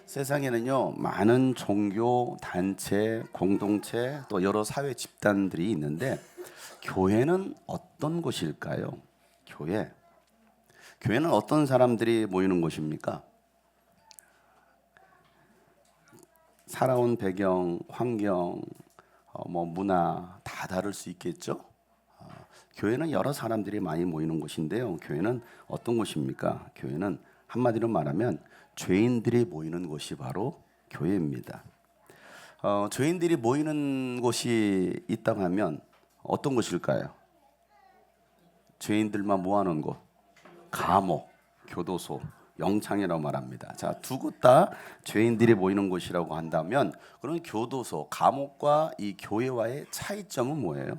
세상에는요, 많은 종교, 단체, 공동체, 또 여러 사회 집단들이 있는데 교회는 어떤 곳일까요? 교회. 교회는 어떤 사람들이 모이는 곳입니까? 살아온 배경, 환경, 문화 다 다를 수 있겠죠? 교회는 여러 사람들이 많이 모이는 곳인데요. 교회는 어떤 곳입니까? 교회는 한마디로 말하면 죄인들이 모이는 곳이 바로 교회입니다. 죄인들이 모이는 곳이 있다고 하면 어떤 곳일까요? 죄인들만 모아놓은 곳, 감옥, 교도소, 영창이라고 말합니다. 자, 두 곳 다 죄인들이 모이는 곳이라고 한다면 그런 교도소, 감옥과 이 교회와의 차이점은 뭐예요?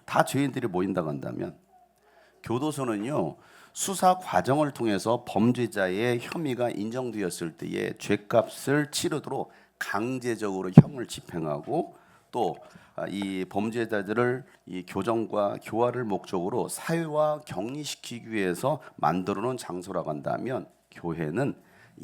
다 죄인들이 모인다고 한다면 교도소는요, 수사 과정을 통해서 범죄자의 혐의가 인정되었을 때에 죄값을 치르도록 강제적으로 형을 집행하고 또 이 범죄자들을 이 교정과 교화를 목적으로 사회화 격리시키기 위해서 만들어 놓은 장소라고 한다면 교회는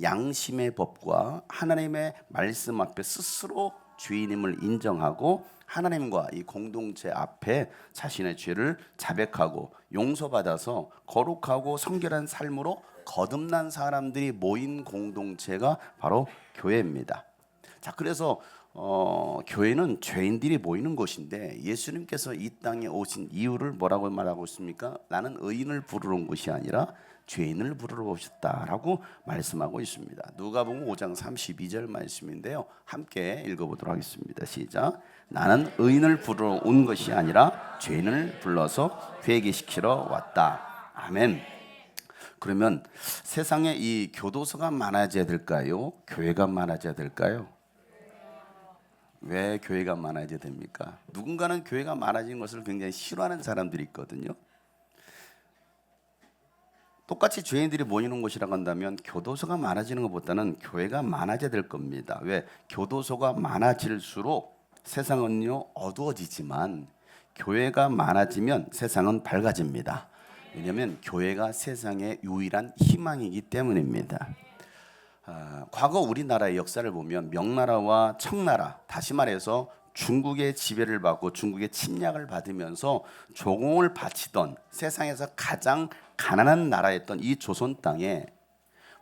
양심의 법과 하나님의 말씀 앞에 스스로 죄인임을 인정하고 하나님과 이 공동체 앞에 자신의 죄를 자백하고 용서받아서 거룩하고 성결한 삶으로 거듭난 사람들이 모인 공동체가 바로 교회입니다. 자, 그래서 교회는 죄인들이 모이는 곳인데 예수님께서 이 땅에 오신 이유를 뭐라고 말하고 있습니까? 나는 의인을 부르러 온 것이 아니라 죄인을 부르러 오셨다라고 말씀하고 있습니다. 누가복음 5장 32절 말씀인데요. 함께 읽어보도록 하겠습니다. 시작. 나는 의인을 부르러 온 것이 아니라 죄인을 불러서 회개시키러 왔다. 아멘. 그러면 세상에 이 교도소가 많아져야 될까요? 교회가 많아져야 될까요? 왜 교회가 많아져야 됩니까? 누군가는 교회가 많아지는 것을 굉장히 싫어하는 사람들이 있거든요. 똑같이 죄인들이 모이는 곳이라고 한다면 교도소가 많아지는 것보다는 교회가 많아져야 될 겁니다. 왜? 교도소가 많아질수록 세상은요 어두워지지만 교회가 많아지면 세상은 밝아집니다. 왜냐하면 교회가 세상의 유일한 희망이기 때문입니다. 과거 우리나라의 역사를 보면 명나라와 청나라, 다시 말해서 중국의 지배를 받고 중국의 침략을 받으면서 조공을 바치던 세상에서 가장 가난한 나라였던 이 조선 땅에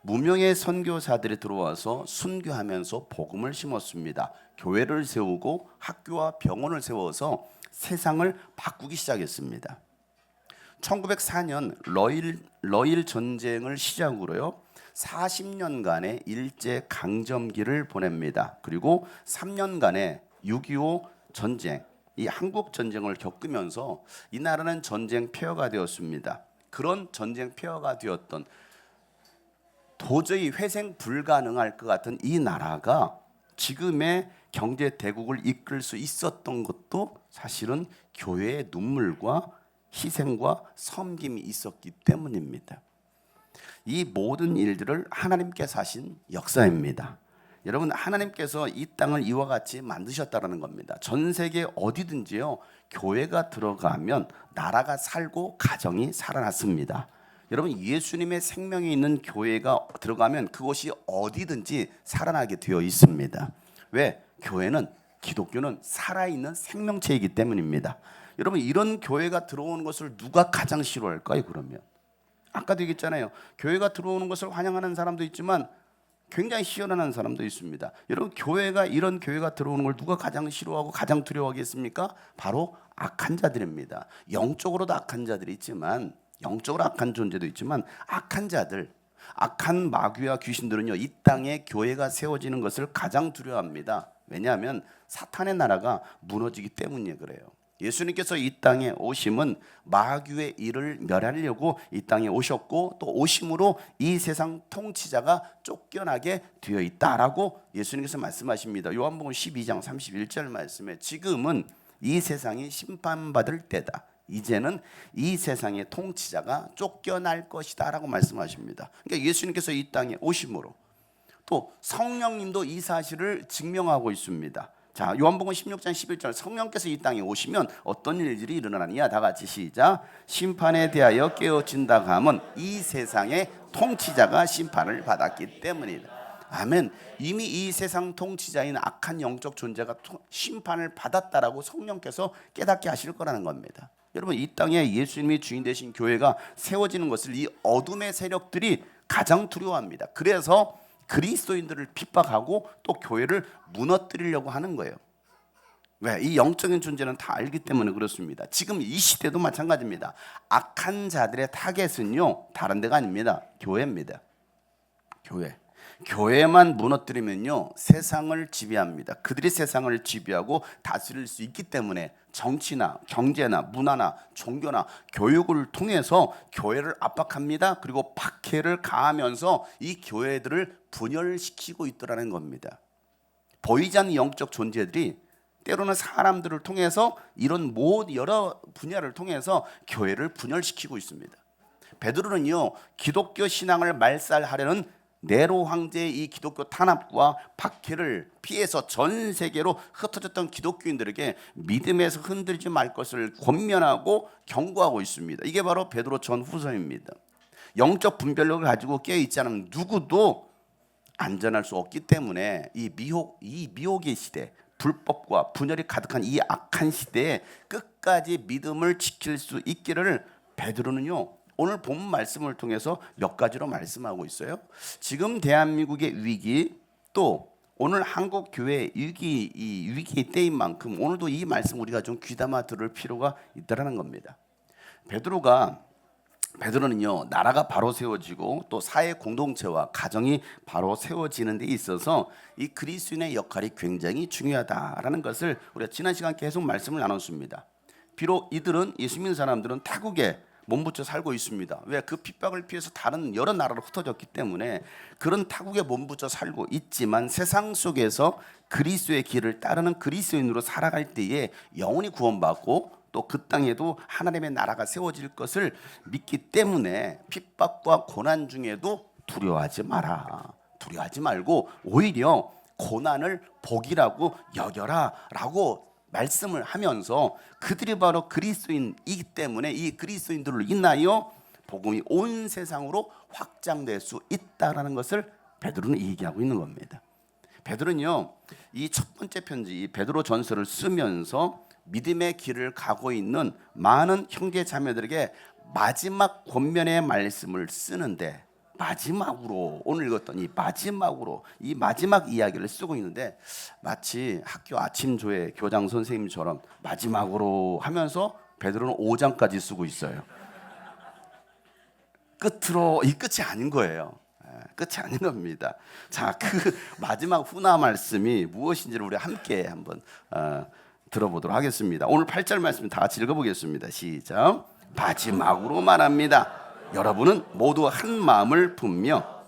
무명의 선교사들이 들어와서 순교하면서 복음을 심었습니다. 교회를 세우고 학교와 병원을 세워서 세상을 바꾸기 시작했습니다. 1904년 러일 전쟁을 시작으로요 40년간의 일제 강점기를 보냅니다. 그리고 3년간의 6.25 전쟁, 이 한국 전쟁을 겪으면서 이 나라는 전쟁 폐허가 되었습니다. 그런 전쟁 폐허가 되었던 도저히 회생 불가능할 것 같은 이 나라가 지금의 경제 대국을 이끌 수 있었던 것도 사실은 교회의 눈물과 희생과 섬김이 있었기 때문입니다. 이 모든 일들을 하나님께서 하신 역사입니다. 여러분, 하나님께서 이 땅을 이와 같이 만드셨다는 겁니다. 전 세계 어디든지요 교회가 들어가면 나라가 살고 가정이 살아났습니다. 여러분, 예수님의 생명이 있는 교회가 들어가면 그곳이 어디든지 살아나게 되어 있습니다. 왜? 교회는, 기독교는 살아있는 생명체이기 때문입니다. 여러분, 이런 교회가 들어오는 것을 누가 가장 싫어할까요? 그러면 아까도 얘기했잖아요. 교회가 들어오는 것을 환영하는 사람도 있지만 굉장히 시원한 사람도 있습니다. 여러분, 교회가, 이런 교회가 들어오는 걸 누가 가장 싫어하고 가장 두려워하겠습니까? 바로 악한 자들입니다. 영적으로도 악한 자들이 있지만, 영적으로 악한 존재도 있지만 악한 자들, 악한 마귀와 귀신들은요 이 땅에 교회가 세워지는 것을 가장 두려워합니다. 왜냐하면 사탄의 나라가 무너지기 때문에 그래요. 예수님께서 이 땅에 오심은 마귀의 일을 멸하려고 이 땅에 오셨고 또 오심으로 이 세상 통치자가 쫓겨나게 되어 있다라고 예수님께서 말씀하십니다. 요한복음 12장 31절 말씀에 지금은 이 세상이 심판받을 때다. 이제는 이 세상의 통치자가 쫓겨날 것이다 라고 말씀하십니다. 그러니까 예수님께서 이 땅에 오심으로 또 성령님도 이 사실을 증명하고 있습니다. 자, 요한복음 16장 11절 성령께서 이 땅에 오시면 어떤 일들이 일어나느냐. 다 같이 시작. 심판에 대하여 깨어진다고 하면 이 세상의 통치자가 심판을 받았기 때문이다. 아멘. 이미 이 세상 통치자인 악한 영적 존재가 심판을 받았다라고 성령께서 깨닫게 하실 거라는 겁니다. 여러분, 이 땅에 예수님이 주인 되신 교회가 세워지는 것을 이 어둠의 세력들이 가장 두려워합니다. 그래서 그리스도인들을 핍박하고 또 교회를 무너뜨리려고 하는 거예요. 왜? 이 영적인 존재는 다 알기 때문에 그렇습니다. 지금 이 시대도 마찬가지입니다. 악한 자들의 타겟은요, 다른 데가 아닙니다. 교회입니다. 교회만 무너뜨리면요, 세상을 지배합니다. 그들이 세상을 지배하고 다스릴 수 있기 때문에 정치나 경제나 문화나 종교나 교육을 통해서 교회를 압박합니다. 그리고 박해를 가하면서 이 교회들을 분열시키고 있더라는 겁니다. 보이지 않는 영적 존재들이 때로는 사람들을 통해서 이런 여러 분야를 통해서 교회를 분열시키고 있습니다. 베드로는요, 기독교 신앙을 말살하려는 네로 황제의 이 기독교 탄압과 박해를 피해서 전 세계로 흩어졌던 기독교인들에게 믿음에서 흔들지 말 것을 권면하고 경고하고 있습니다. 이게 바로 베드로 전후서입니다. 영적 분별력을 가지고 깨어 있지 않으면 누구도 안전할 수 없기 때문에 이 미혹의 시대, 불법과 분열이 가득한 이 악한 시대에 끝까지 믿음을 지킬 수 있기를 베드로는요, 오늘 본 말씀을 통해서 몇 가지로 말씀하고 있어요. 지금 대한민국의 위기, 또 오늘 한국 교회의 위기의 때인 만큼 오늘도 이 말씀 우리가 좀 귀담아 들을 필요가 있다라는 겁니다. 베드로는요, 나라가 바로 세워지고 또 사회 공동체와 가정이 바로 세워지는 데 있어서 이 그리스도인의 역할이 굉장히 중요하다라는 것을 우리가 지난 시간 계속 말씀을 나눴습니다. 비록 이들은 예수 믿는 사람들은 타국에 몸붙여 살고 있습니다. 왜? 그 핍박을 피해서 다른 여러 나라로 흩어졌기 때문에 그런 타국에 몸붙여 살고 있지만 세상 속에서 그리스도의 길을 따르는 그리스도인으로 살아갈 때에 영원히 구원받고 또 그 땅에도 하나님의 나라가 세워질 것을 믿기 때문에 핍박과 고난 중에도 두려워하지 마라. 두려워하지 말고 오히려 고난을 복이라고 여겨라 라고 말씀을 하면서 그들이 바로 그리스도인이기 때문에 이 그리스도인들을 인하여 복음이 온 세상으로 확장될 수 있다라는 것을 베드로는 얘기하고 있는 겁니다. 베드로는요, 이 첫 번째 편지 베드로 전서를 쓰면서 믿음의 길을 가고 있는 많은 형제 자매들에게 마지막 권면의 말씀을 쓰는데 마지막으로 오늘 읽었던 이 마지막 이야기를 쓰고 있는데 마치 학교 아침조회 교장 선생님처럼 마지막으로 하면서 베드로는 5장까지 쓰고 있어요. 이 끝이 아닌 거예요. 끝이 아닌 겁니다. 자, 그 마지막 후나 말씀이 무엇인지를 우리 함께 한번 들어보도록 하겠습니다. 오늘 8절 말씀 다 같이 읽어보겠습니다. 시작. 마지막으로 말합니다. 여러분은 모두 한 마음을 품며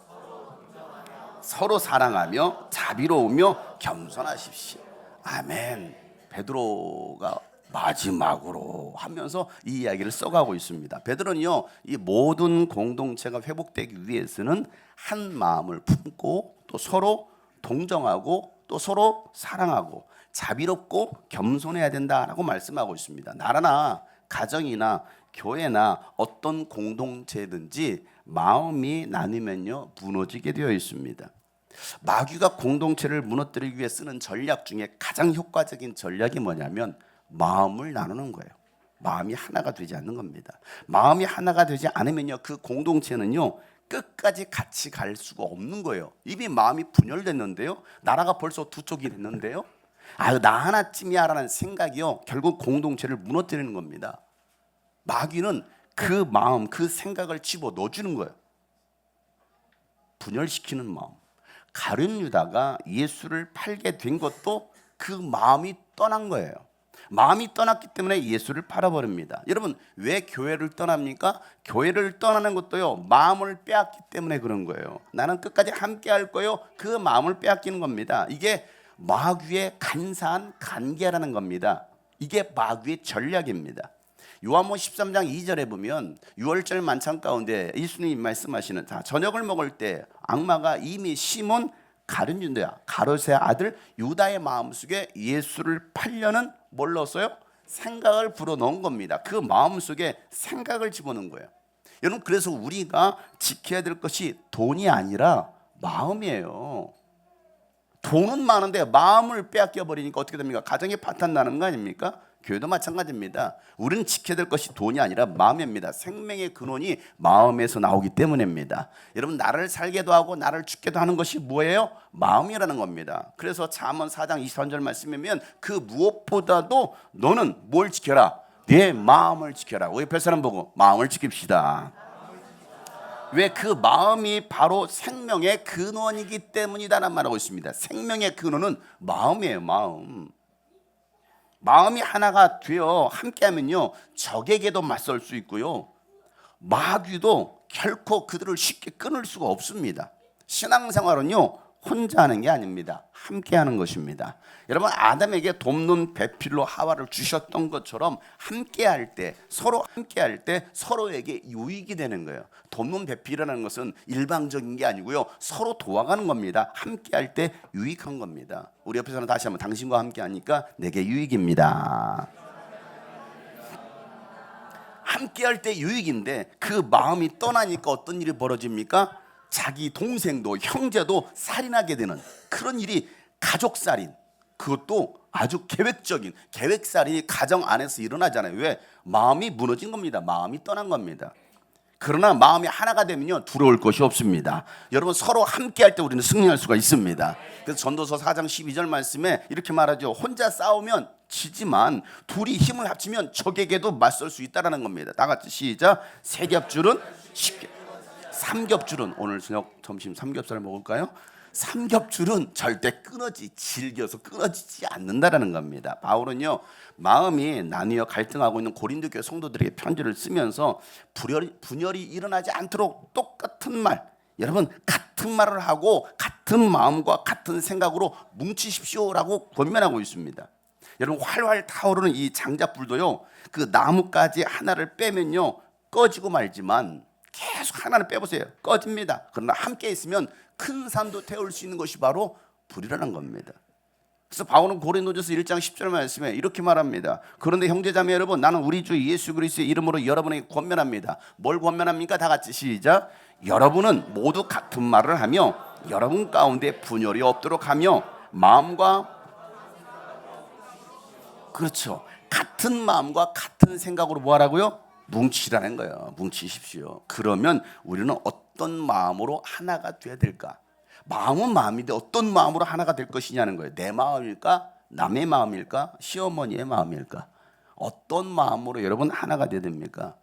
서로 사랑하며 자비로우며 겸손하십시오. 아멘. 베드로가 마지막으로 하면서 이 이야기를 써가고 있습니다. 베드로는요, 이 모든 공동체가 회복되기 위해서는 한 마음을 품고 또 서로 동정하고 또 서로 사랑하고 자비롭고 겸손해야 된다라고 말씀하고 있습니다. 나라나 가정이나 교회나 어떤 공동체든지 마음이 나뉘면요, 무너지게 되어 있습니다. 마귀가 공동체를 무너뜨리기 위해 쓰는 전략 중에 가장 효과적인 전략이 뭐냐면 마음을 나누는 거예요. 마음이 하나가 되지 않는 겁니다. 마음이 하나가 되지 않으면요, 그 공동체는요, 끝까지 같이 갈 수가 없는 거예요. 이미 마음이 분열됐는데요, 나라가 벌써 두 쪽이 됐는데요, 나 하나쯤이야라는 생각이요, 결국 공동체를 무너뜨리는 겁니다. 마귀는 그 마음, 그 생각을 집어 넣어주는 거예요. 분열시키는 마음. 가룟 유다가 예수를 팔게 된 것도 그 마음이 떠난 거예요. 마음이 떠났기 때문에 예수를 팔아버립니다. 여러분, 왜 교회를 떠납니까? 교회를 떠나는 것도요, 마음을 빼앗기 때문에 그런 거예요. 나는 끝까지 함께 할 거요, 그 마음을 빼앗기는 겁니다. 이게 마귀의 간사한 관계라는 겁니다. 이게 마귀의 전략입니다. 요한복음 13장 2절에 보면 유월절 만찬 가운데 예수님이 말씀하시는, 저녁을 먹을 때 악마가 이미 시몬 가룟 유다, 가롯의 아들 유다의 마음속에 예수를 팔려는 뭘 넣었어요? 생각을 불어넣은 겁니다. 그 마음속에 생각을 집어넣은 거예요. 여러분, 그래서 우리가 지켜야 될 것이 돈이 아니라 마음이에요. 돈은 많은데 마음을 빼앗겨 버리니까 어떻게 됩니까? 가정이 파탄 나는 거 아닙니까? 교회도 마찬가지입니다. 우리는 지켜야 될 것이 돈이 아니라 마음입니다. 생명의 근원이 마음에서 나오기 때문입니다. 여러분, 나를 살게도 하고 나를 죽게도 하는 것이 뭐예요? 마음이라는 겁니다. 그래서 잠언 4장 23절 말씀이면 그 무엇보다도 너는 뭘 지켜라? 내 마음을 지켜라. 우리 옆에 사람 보고 마음을 지킵시다. 왜? 그 마음이 바로 생명의 근원이기 때문이다라는 말하고 있습니다. 생명의 근원은 마음이에요. 마음이 하나가 되어 함께하면요, 적에게도 맞설 수 있고요, 마귀도 결코 그들을 쉽게 끊을 수가 없습니다. 신앙생활은요, 혼자 하는 게 아닙니다. 함께 하는 것입니다. 여러분, 아담에게 돕는 배필로 하와를 주셨던 것처럼 함께 할 때, 서로 함께 할 때 서로에게 유익이 되는 거예요. 돕는 배필이라는 것은 일방적인 게 아니고요, 서로 도와가는 겁니다. 함께 할 때 유익한 겁니다. 우리 옆에서는 다시 한번 당신과 함께 하니까 내게 유익입니다. 함께 할 때 유익인데 그 마음이 떠나니까 어떤 일이 벌어집니까? 자기 동생도 형제도 살인하게 되는 그런 일이, 가족살인, 그것도 아주 계획적인 계획살인이 가정 안에서 일어나잖아요. 왜? 마음이 무너진 겁니다. 마음이 떠난 겁니다. 그러나 마음이 하나가 되면요, 두려울 것이 없습니다. 여러분, 서로 함께 할 때 우리는 승리할 수가 있습니다. 그래서 전도서 4장 12절 말씀에 이렇게 말하죠. 혼자 싸우면 지지만 둘이 힘을 합치면 적에게도 맞설 수 있다라는 겁니다. 다 같이 시작. 세 겹줄은 쉽게, 삼겹줄은, 오늘 저녁 점심 삼겹살 먹을까요? 삼겹줄은 절대 질겨서 끊어지지 않는다라는 겁니다. 바울은요, 마음이 나뉘어 갈등하고 있는 고린도 교회 성도들에게 편지를 쓰면서 분열이 일어나지 않도록 똑같은 말, 여러분, 같은 말을 하고 같은 마음과 같은 생각으로 뭉치십시오라고 권면하고 있습니다. 여러분, 활활 타오르는 이 장작불도요, 그 나뭇가지 하나를 빼면요 꺼지고 말지만, 계속 하나를 빼보세요. 꺼집니다. 그러나 함께 있으면 큰 산도 태울 수 있는 것이 바로 불이라는 겁니다. 그래서 바울은 고린도전서 1장 10절 말씀에 이렇게 말합니다. 그런데 형제자매 여러분, 나는 우리 주 예수 그리스도의 이름으로 여러분에게 권면합니다. 뭘 권면합니까? 다 같이 시작. 여러분은 모두 같은 말을 하며 여러분 가운데 분열이 없도록 하며 마음과, 그렇죠, 같은 마음과 같은 생각으로 뭐 하라고요? 뭉치라는 거예요. 뭉치십시오. 그러면 우리는 어떤 마음으로 하나가 돼야 될까? 마음은 마음인데 어떤 마음으로 하나가 될 것이냐는 거예요. 내 마음일까? 남의 마음일까? 시어머니의 마음일까? 어떤 마음으로 여러분 하나가 돼야 됩니까?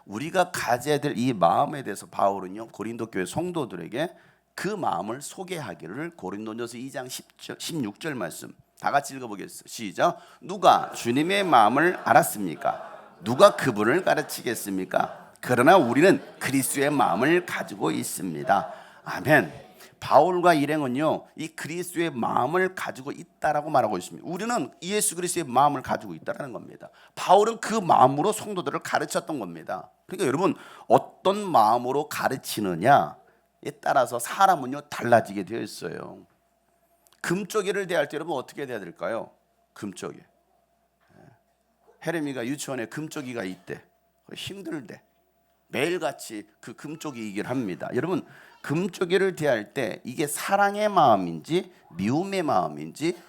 우리가 가져야 될 이 마음에 대해서 바울은요, 고린도 교회 성도들에게 그 마음을 소개하기를 고린도전서 2장 16절 말씀 다 같이 읽어보겠습니다. 시작. 누가 주님의 마음을 알았습니까? 누가 그분을 가르치겠습니까? 그러나 우리는 그리스도의 마음을 가지고 있습니다. 아멘. 바울과 일행은요, 이 그리스도의 마음을 가지고 있다라고 말하고 있습니다. 우리는 예수 그리스도의 마음을 가지고 있다라는 겁니다. 바울은 그 마음으로 성도들을 가르쳤던 겁니다. 그러니까 여러분, 어떤 마음으로 가르치느냐에 따라서 사람은요 달라지게 되어 있어요. 금쪽이를 대할 때 여러분 어떻게 돼야 될까요? 금쪽이. 혜림이가 유치원에 금쪽이가 있대. 힘들대. 매일같이 그 금쪽이기를 합니다. 여러분, 금쪽이를 대할 때 이게 사랑의 마음인지 미움의 마음인지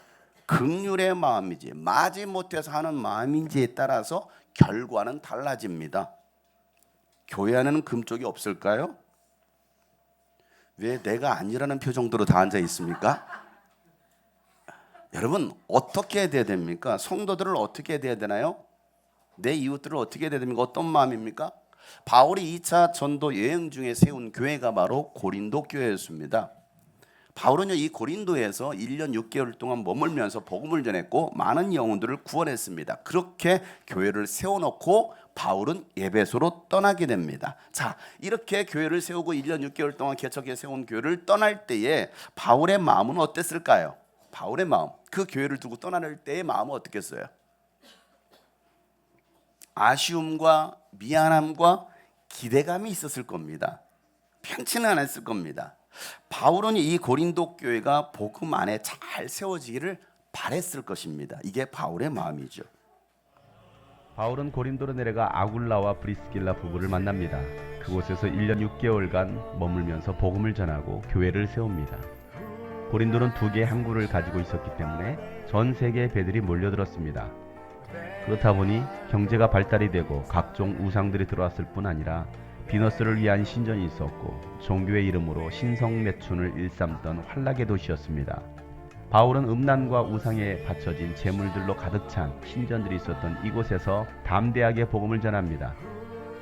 긍휼의 마음인지 마지못해서 하는 마음인지에 따라서 결과는 달라집니다. 교회 안에는 금쪽이 없을까요? 왜 내가 아니라는 표정으로 다 앉아 있습니까? 여러분, 어떻게 해야 됩니까? 성도들을 어떻게 해야 되나요? 내 이웃들을 어떻게 해야 됩니까? 어떤 마음입니까? 바울이 2차 전도 여행 중에 세운 교회가 바로 고린도 교회였습니다. 바울은요, 이 고린도에서 1년 6개월 동안 머물면서 복음을 전했고 많은 영혼들을 구원했습니다. 그렇게 교회를 세워놓고 바울은 에베소로 떠나게 됩니다. 자, 이렇게 교회를 세우고 1년 6개월 동안 개척해 세운 교회를 떠날 때에 바울의 마음은 어땠을까요? 바울의 마음, 그 교회를 두고 떠날 때의 마음은 어떻겠어요? 아쉬움과 미안함과 기대감이 있었을 겁니다. 편치는 않았을 겁니다. 바울은 이 고린도 교회가 복음 안에 잘 세워지기를 바랬을 것입니다. 이게 바울의 마음이죠. 바울은 고린도로 내려가 아굴라와 브리스길라 부부를 만납니다. 그곳에서 1년 6개월간 머물면서 복음을 전하고 교회를 세웁니다. 고린도는 2개의 항구를 가지고 있었기 때문에 전 세계의 배들이 몰려들었습니다. 그렇다 보니 경제가 발달이 되고 각종 우상들이 들어왔을 뿐 아니라 비너스를 위한 신전이 있었고 종교의 이름으로 신성매춘을 일삼던 환락의 도시였습니다. 바울은 음란과 우상에 바쳐진 재물들로 가득 찬 신전들이 있었던 이곳에서 담대하게 복음을 전합니다.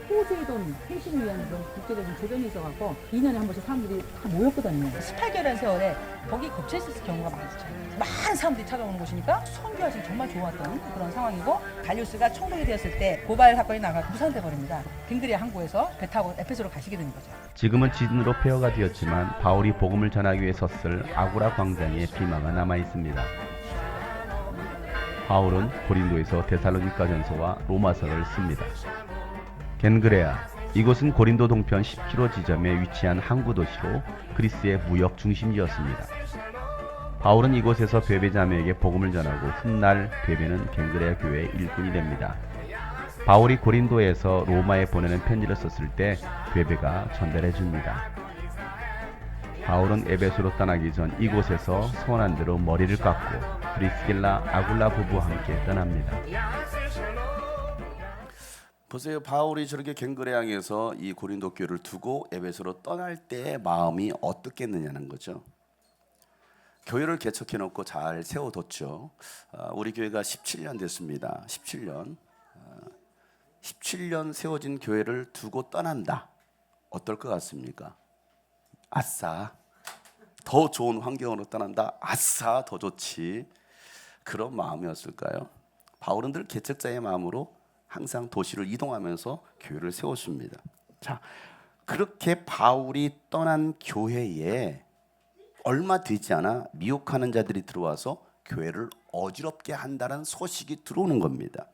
포세이돈 회심을 위한 그런 국제적인 조정이 있어갖고 2년에 한 번씩 사람들이 다 모였거든요. 18개월의 세월에 거기 겹쳐있을 경우가 많죠. 많은 사람들이 찾아오는 곳이니까 선교하시기 정말 좋았던 그런 상황이고, 갈리우스가 총독이 되었을 때 고발 사건이 나가고 무산돼 버립니다. 갱드리아 항구에서 배 타고 에페소로 가시게 되는 거죠. 지금은 지진으로 폐허가 되었지만 바울이 복음을 전하기 위해 섰을 아고라 광장에 비마가 남아 있습니다. 바울은 고린도에서 데살로니가전서와 로마서를 씁니다. 겐그레아, 이곳은 고린도 동편 10km 지점에 위치한 항구 도시로 그리스의 무역 중심지였습니다. 바울은 이곳에서 베베 자매에게 복음을 전하고 훗날 베베는 겐그레아 교회의 일꾼이 됩니다. 바울이 고린도에서 로마에 보내는 편지를 썼을 때 베베가 전달해 줍니다. 바울은 에베소로 떠나기 전 이곳에서 선한 대로 머리를 깎고 브리스길라 아굴라 부부와 함께 떠납니다. 보세요. 바울이 저렇게 갱그레앙에서 이 고린도 교회를 두고 에베소로 떠날 때의 마음이 어떻겠느냐는 거죠. 교회를 개척해 놓고 잘 세워뒀죠. 우리 교회가 17년 됐습니다. 17년 세워진 교회를 두고 떠난다. 어떨 것 같습니까? 아싸, 더 좋은 환경으로 떠난다. 아싸, 더 좋지. 그런 마음이었을까요? 바울은 늘 개척자의 마음으로 항상 도시를 이동하면서 교회를 세웠습니다. 자, 그렇게 바울이 떠난 교회에 얼마 되지 않아 미혹하는 자들이 들어와서 교회를 어지럽게 한다는 소식이 들어오는 겁니다.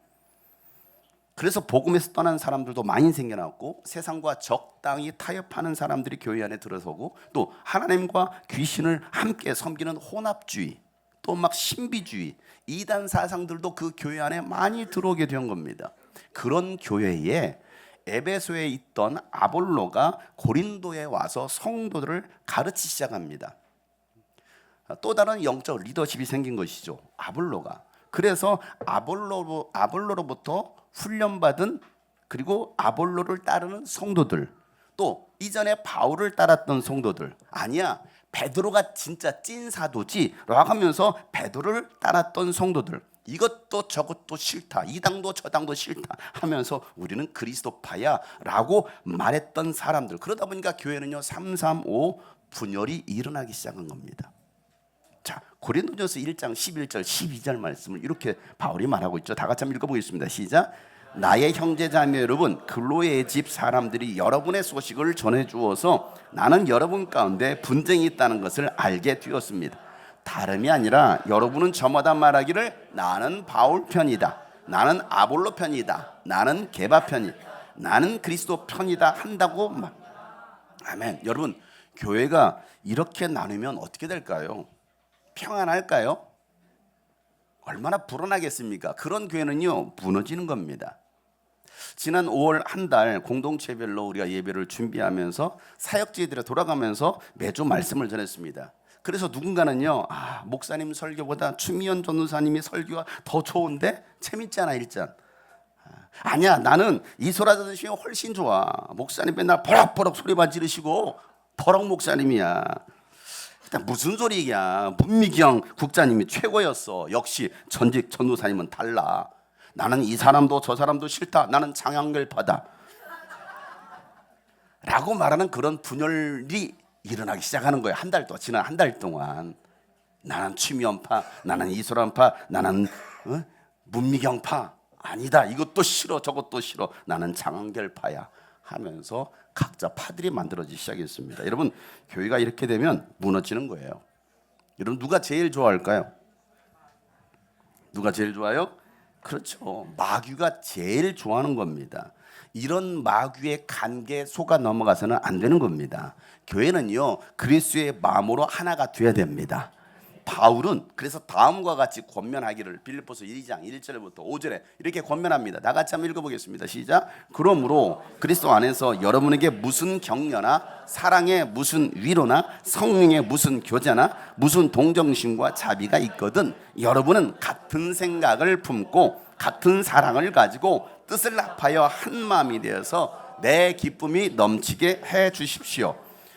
그래서 복음에서 떠난 사람들도 많이 생겨났고, 세상과 적당히 타협하는 사람들이 교회 안에 들어서고, 또 하나님과 귀신을 함께 섬기는 혼합주의, 또 막 신비주의, 이단 사상들도 그 교회 안에 많이 들어오게 된 겁니다. 그런 교회에 에베소에 있던 아볼로가 고린도에 와서 성도들을 가르치기 시작합니다. 또 다른 영적 리더십이 생긴 것이죠. 아볼로가. 그래서 아볼로로부터 훈련받은, 그리고 아볼로를 따르는 성도들, 또 이전에 바울을 따랐던 성도들, 아니야 베드로가 진짜 찐 사도지 라고 하면서 베드로를 따랐던 성도들, 이것도 저것도 싫다, 이 당도 저 당도 싫다 하면서 우리는 그리스도파야 라고 말했던 사람들. 그러다 보니까 교회는요 335 분열이 일어나기 시작한 겁니다. 자, 고린도전서 1장 11절 12절 말씀을 이렇게 바울이 말하고 있죠. 다 같이 한번 읽어보겠습니다. 시작. 나의 형제자매 여러분, 글로의 집 사람들이 여러분의 소식을 전해주어서 나는 여러분 가운데 분쟁이 있다는 것을 알게 되었습니다. 다름이 아니라 여러분은 저마다 말하기를 나는 바울 편이다, 나는 아볼로 편이다, 나는 게바 편이다, 나는 그리스도 편이다 한다고 말. 아멘. 여러분, 교회가 이렇게 나누면 어떻게 될까요? 평안할까요? 얼마나 불안하겠습니까? 그런 교회는요 무너지는 겁니다. 지난 5월 한 달 공동체별로 우리가 예배를 준비하면서 사역지들에 돌아가면서 매주 말씀을 전했습니다. 그래서 누군가는요, 목사님 설교보다 추미연 전도사님이 설교가 더 좋은데 재밌잖아 일장. 아니야, 나는 이소라 전도사님이 훨씬 좋아. 목사님 맨날 버럭버럭 소리만 지르시고 버럭 목사님이야. 일단 무슨 소리야? 문미경 국장님이 최고였어. 역시 전직 전도사님은 달라. 나는 이 사람도 저 사람도 싫다. 나는 장양결파다 라고 말하는 그런 분열이 일어나기 시작하는 거예요. 한 달 동안, 지난 한 달 동안 나는 추미연파, 나는 이소란파, 나는 문미경파. 아니다, 이것도 싫어 저것도 싫어, 나는 장한결파야 하면서 각자 파들이 만들어지기 시작했습니다. 여러분, 교회가 이렇게 되면 무너지는 거예요. 여러분, 누가 제일 좋아할까요? 누가 제일 좋아요? 그렇죠, 마귀가 제일 좋아하는 겁니다. 이런 마귀의 간계에 속아 넘어가서는 안 되는 겁니다. 교회는요 그리스도의 마음으로 하나가 돼야 됩니다. 바울은 그래서 다음과 같이 권면하기를 빌립보서 2장 1절부터 5절에 이렇게 권면합니다. 다 같이 한번 읽어보겠습니다. 시작. 그러므로 그리스도 안에서 여러분에게 무슨 격려나 사랑의 무슨 위로나 성령의 무슨 교제나 무슨 동정심과 자비가 있거든 여러분은 같은 생각을 품고 같은 사랑을 가지고 뜻을 합하여 한 마음이 되어서 내 기쁨이 넘치게 해 주십시오.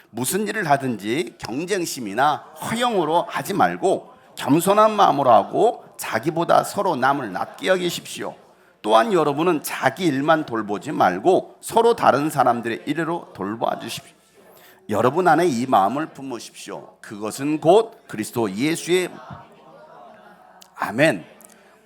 무슨 일을 하든지 경쟁심이나 허영으로 하지 말고 겸손한 마음으로 하고 자기보다 서로 남을 낮게 여기십시오. 또한 여러분은 자기 일만 돌보지 말고 서로 다른 사람들의 일으로 돌봐 주십시오. 여러분 안에 이 마음을 품으십시오. 그것은 곧 그리스도 예수의 아멘.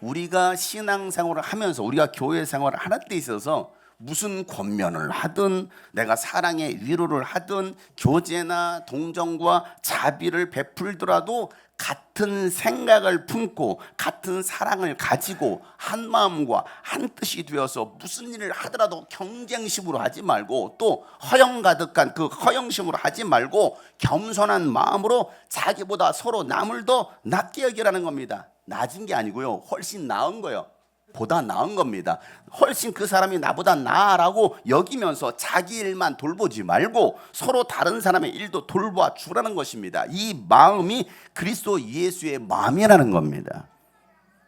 우리가 신앙생활을 하면서 우리가 교회 생활을 하는 데 있어서 무슨 권면을 하든 내가 사랑의 위로를 하든 교제나 동정과 자비를 베풀더라도 같은 생각을 품고 같은 사랑을 가지고 한 마음과 한 뜻이 되어서 무슨 일을 하더라도 경쟁심으로 하지 말고 또 허영 가득한 그 허영심으로 하지 말고 겸손한 마음으로 자기보다 서로 남을 더 낮게 여기라는 겁니다. 낮은 게 아니고요, 훨씬 나은 거예요. 보다 나은 겁니다. 훨씬 그 사람이 나보다 나아라고 여기면서 자기 일만 돌보지 말고 서로 다른 사람의 일도 돌봐 주라는 것입니다. 이 마음이 그리스도 예수의 마음이라는 겁니다.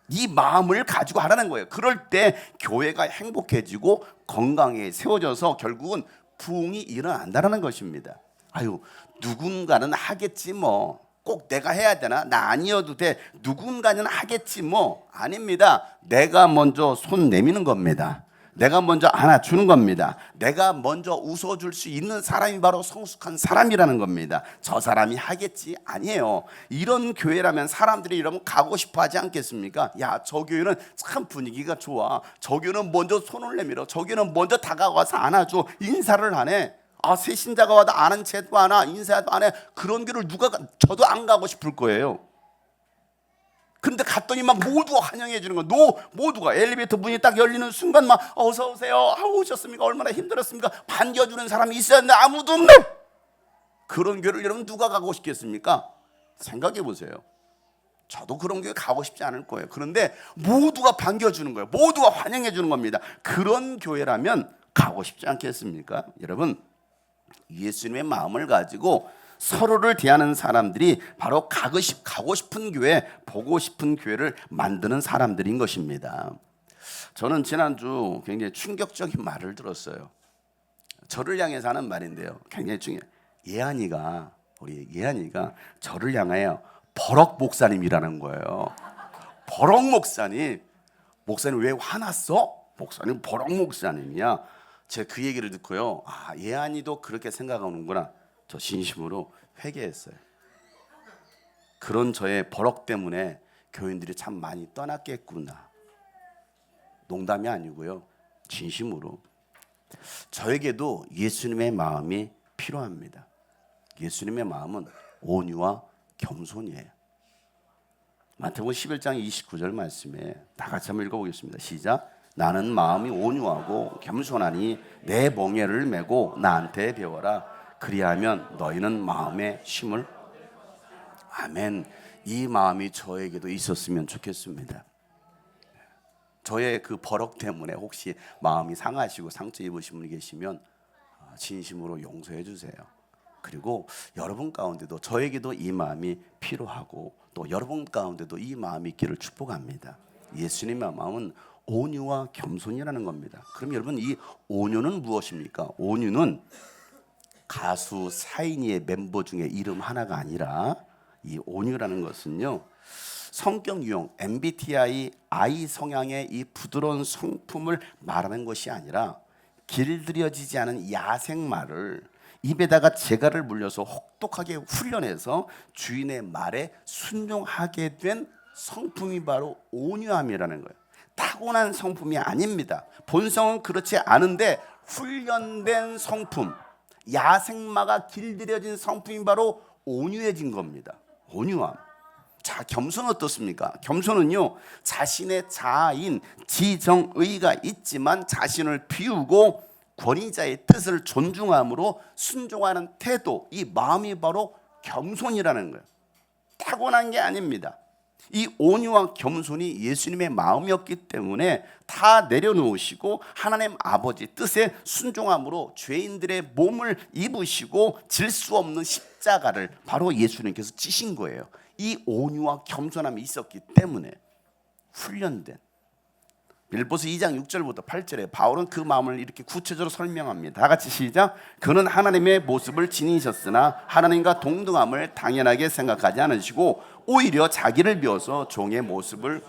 이 마음을 가지고 하라는 거예요. 그럴 때 교회가 행복해지고 건강에 세워져서 결국은 부흥이 일어난다는 것입니다. 아유, 누군가는 하겠지 뭐. 꼭 내가 해야 되나? 나 아니어도 돼. 누군가는 하겠지 뭐. 아닙니다. 내가 먼저 손 내미는 겁니다. 내가 먼저 안아주는 겁니다. 내가 먼저 웃어줄 수 있는 사람이 바로 성숙한 사람이라는 겁니다. 저 사람이 하겠지? 아니에요. 이런 교회라면 사람들이 이러면 가고 싶어 하지 않겠습니까? 야, 저 교회는 참 분위기가 좋아. 저 교회는 먼저 손을 내밀어. 저 교회는 먼저 다가와서 안아줘. 인사를 하네. 아, 새 신자가 와도 아는 채도 안 와, 인사도 안 해. 그런 교를 누가 저도 안 가고 싶을 거예요. 그런데 갔더니 막 모두가 환영해 주는 거. 모두가 엘리베이터 문이 딱 열리는 순간 막 어서 오세요. 아, 오셨습니까? 얼마나 힘들었습니까? 반겨주는 사람이 있어야 하는데 아무도 없네. 그런 교를 여러분 누가 가고 싶겠습니까? 생각해 보세요. 저도 그런 교회 가고 싶지 않을 거예요. 그런데 모두가 반겨주는 거예요. 모두가 환영해 주는 겁니다. 그런 교회라면 가고 싶지 않겠습니까? 여러분, 예수님의 마음을 가지고 서로를 대하는 사람들이 바로 가고 싶은 교회, 보고 싶은 교회를 만드는 사람들인 것입니다. 저는 지난주 굉장히 충격적인 말을 들었어요. 저를 향해서 하는 말인데요, 굉장히 중요해요. 우리 예한이가 저를 향하여 버럭 목사님이라는 거예요. 버럭 목사님 왜 화났어? 목사님 버럭 목사님이야. 제가 그 얘기를 듣고요, 아, 예한이도 그렇게 생각하는구나. 저 진심으로 회개했어요. 그런 저의 버럭 때문에 교인들이 참 많이 떠났겠구나. 농담이 아니고요, 진심으로. 저에게도 예수님의 마음이 필요합니다. 예수님의 마음은 온유와 겸손이에요. 마태복음 11장 29절 말씀에 다 같이 한번 읽어보겠습니다. 시작. 나는 마음이 온유하고 겸손하니 내 멍에를 메고 나한테 배워라. 그리하면 너희는 마음의 쉼을. 아멘. 이 마음이 저에게도 있었으면 좋겠습니다. 저의 그 버럭 때문에 혹시 마음이 상하시고 상처 입으신 분이 계시면 진심으로 용서해 주세요. 그리고 여러분 가운데도 저에게도 이 마음이 필요하고 또 여러분 가운데도 이 마음이 있기를 축복합니다. 예수님의 마음은 온유와 겸손이라는 겁니다. 그럼 여러분, 이 온유는 무엇입니까? 온유는 가수 사인이의 멤버 중에 이름 하나가 아니라 이 온유라는 것은요, 성격 유형 MBTI I 성향의 이 부드러운 성품을 말하는 것이 아니라 길들여지지 않은 야생마를 입에다가 재갈을 물려서 혹독하게 훈련해서 주인의 말에 순종하게 된 성품이 바로 온유함이라는 거예요. 타고난 성품이 아닙니다. 본성은 그렇지 않은데 훈련된 성품, 야생마가 길들여진 성품이 바로 온유해진 겁니다. 온유함. 자, 겸손은 어떻습니까? 겸손은요, 자신의 자아인 지정의가 있지만 자신을 비우고 권위자의 뜻을 존중함으로 순종하는 태도, 이 마음이 바로 겸손이라는 거예요. 타고난 게 아닙니다. 이 온유와 겸손이 예수님의 마음이었기 때문에 다 내려놓으시고 하나님 아버지 뜻에 순종함으로 죄인들의 몸을 입으시고 질 수 없는 십자가를 바로 예수님께서 지신 거예요. 이 온유와 겸손함이 있었기 때문에 훈련된 빌보스 2장 6절부터 8절에 바울은 그 마음을 이렇게 구체적으로 설명합니다. 다 같이 시작. 그는 하나님의 모습을 지니셨으나 하나님과 동등함을 당연하게 생각하지 않으시고 오히려 자기를 비워서 종의 모습을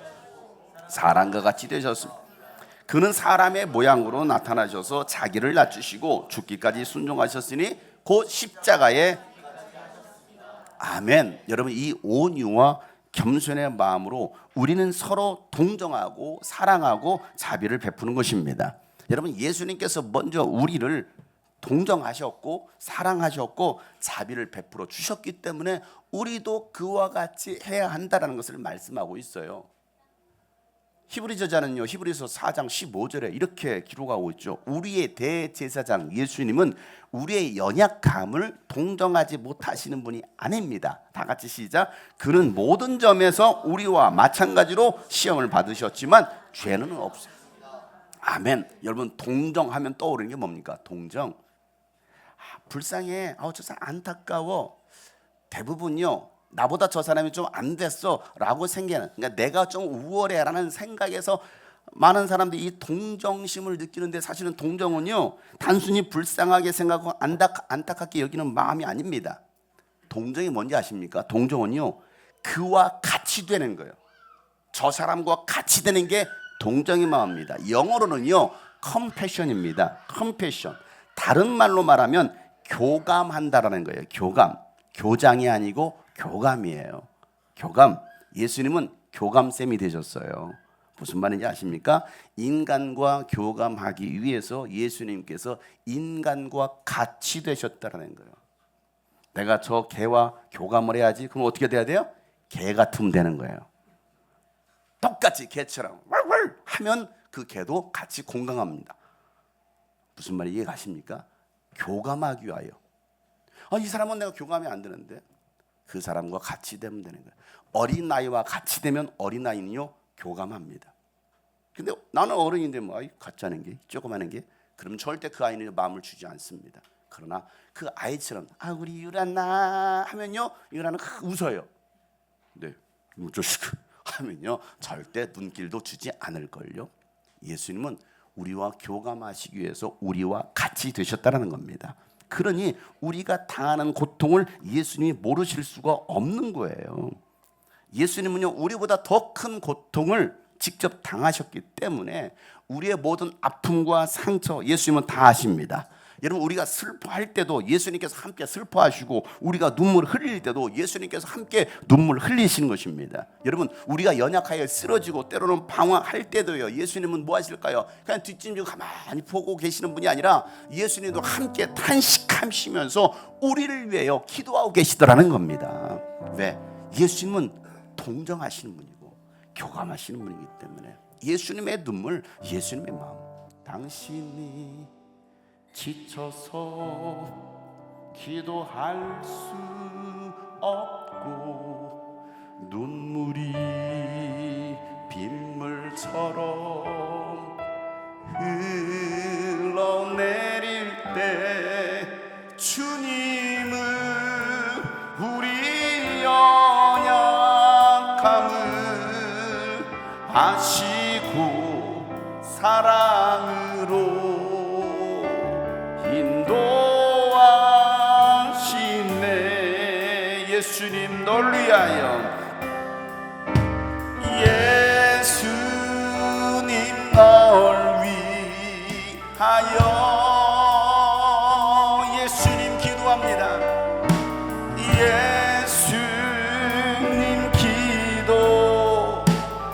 사람과 같이 되셨습니다. 그는 사람의 모양으로 나타나셔서 자기를 낮추시고 죽기까지 순종하셨으니 곧 십자가에 아멘. 여러분, 이 온유와 겸손의 마음으로 우리는 서로 동정하고 사랑하고 자비를 베푸는 것입니다. 여러분, 예수님께서 먼저 우리를 동정하셨고 사랑하셨고 자비를 베풀어 주셨기 때문에 우리도 그와 같이 해야 한다는 것을 말씀하고 있어요. 히브리 저자는요, 히브리서 4장 15절에 이렇게 기록하고 있죠. 우리의 대제사장 예수님은 우리의 연약함을 동정하지 못하시는 분이 아닙니다. 다 같이 시작. 그는 모든 점에서 우리와 마찬가지로 시험을 받으셨지만 죄는 없어요. 아멘. 여러분, 동정하면 떠오르는 게 뭡니까? 동정. 불쌍해. 저 사람 안타까워. 대부분요, 나보다 저 사람이 좀 안 됐어 라고 생각하는, 그러니까 내가 좀 우월해 라는 생각에서 많은 사람들이 이 동정심을 느끼는데, 사실은 동정은요 단순히 불쌍하게 생각하고 안타깝게 여기는 마음이 아닙니다. 동정이 뭔지 아십니까? 동정은요 그와 같이 되는 거예요. 저 사람과 같이 되는 게 동정의 마음입니다. 영어로는요 컴패션입니다. 컴패션. 다른 말로 말하면 교감한다라는 거예요. 교감. 교장이 아니고 교감이에요. 교감. 예수님은 교감쌤이 되셨어요. 무슨 말인지 아십니까? 인간과 교감하기 위해서 예수님께서 인간과 같이 되셨다는 거예요. 내가 저 개와 교감을 해야지. 그럼 어떻게 돼야 돼요? 개 같으면 되는 거예요. 똑같이 개처럼 왈왈 하면 그 개도 같이 공감합니다. 무슨 말인지 이해 가십니까? 교감하기 위하여. 이 사람은 내가 교감이 안 되는데 그 사람과 같이 되면 되는 거예요. 어린아이와 같이 되면 어린아이는요 교감합니다. 근데 나는 어른인데 같이 하는 게 조그마한 게, 그러면 절대 그 아이는 마음을 주지 않습니다. 그러나 그 아이처럼 우리 유란나 하면요 유란은 웃어요. 네, 저식 하면요 절대 눈길도 주지 않을 걸요. 예수님은 우리와 교감하시기 위해서 우리와 같이 되셨다는 겁니다. 그러니 우리가 당하는 고통을 예수님이 모르실 수가 없는 거예요. 예수님은요 우리보다 더 큰 고통을 직접 당하셨기 때문에 우리의 모든 아픔과 상처 예수님은 다 아십니다. 여러분, 우리가 슬퍼할 때도 예수님께서 함께 슬퍼하시고, 우리가 눈물 흘릴 때도 예수님께서 함께 눈물 흘리시는 것입니다. 여러분, 우리가 연약하여 쓰러지고 때로는 방황할 때도요 예수님은 뭐 하실까요? 그냥 뒷짐지고 가만히 보고 계시는 분이 아니라 예수님도 함께 탄식하시면서 우리를 위하여 기도하고 계시더라는 겁니다. 왜? 예수님은 동정하시는 분이고 교감하시는 분이기 때문에 예수님의 눈물, 예수님의 마음. 당신이 지쳐서 기도할 수 없고 눈물이 빗물처럼 흘러내릴 때 주님은 우리 연약함을 아시고 사랑으로 인도하시네. 예수님 널 위하여, 예수님 널 위하여, 예수님 기도합니다. 예수님 기도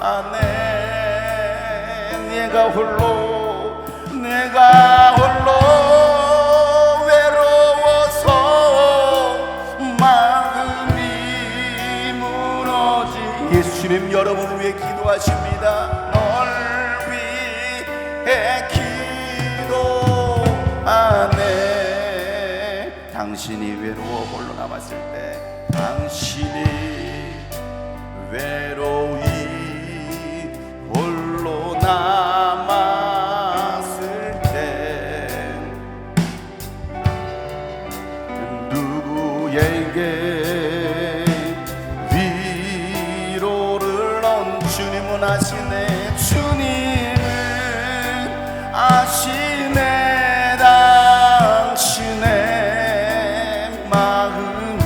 안에 내가 홀로 예수님 여러분을 위해 기도하십니다. 널 위해 기도하네. 당신이 외로워 홀로 남았을 때, 당신이 외로이 홀로 남았을 때 누구에게 위로를 얻 주님은 아시네. 주님은 아시네. 당신의 마음은